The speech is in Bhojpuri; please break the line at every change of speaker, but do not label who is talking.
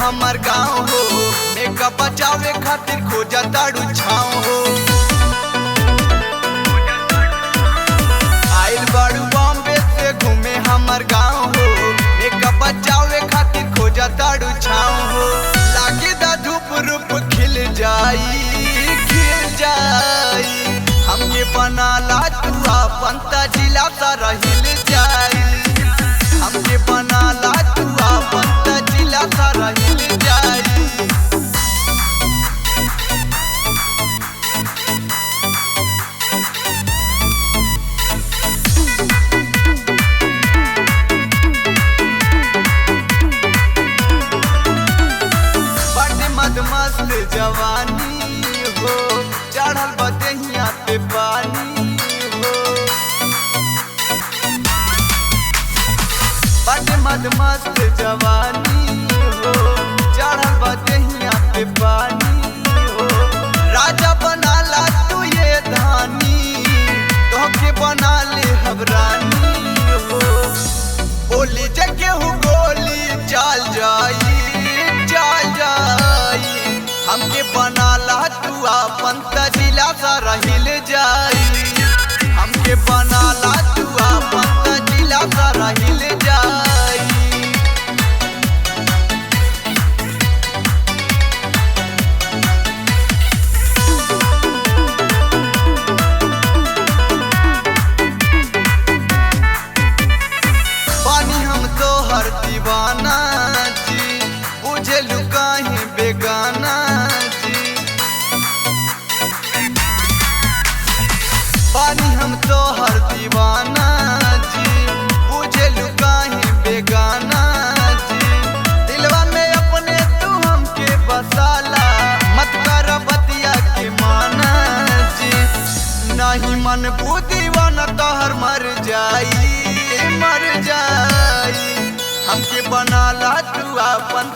हमार गाँव हो। मेकअप बचावे खातिर खोजा ताड़ू छाँव हो। आइल बाड़ू बॉम्बे से घूमे हमार गाँव हो। मेकअप बचावे खातिर खोजा ताड़ू छाँव हो। लागे दा धूप रूप खिल जाई हमके बनाला तू अपन जिला सारा हिल जाई। हमके बनाला तू अपन जिला सारा हिल जाई। बड़े मद मस्त जवानी हो, चढ़ल बदहिया पे पानी हो। बड़े मद मस्त जवानी हो, चढ़ल बदहिया पे पानी हो। राजा बनाला तू ये धानी, तोहके बना ले हबरानी हो। बोली जगे हूँ गोली चाल जाई हमके बनाला तू अपन जिला सारा हिल जाई। हमके बनाला तू अपन जिला सारा हिल जाई। पानी हम तो हर दीवाना जी, बुझे लुकाहे बेगाना जी। पानी हम तो हर दीवाना जी, बुझे लुकाहे बेगाना जी। दिलवा में अपने तू हमके बसाला, मत कर बतिया के माना जी। नहीं मन को दीवाना तोहर मर जाई। हमके बनाला तू अपन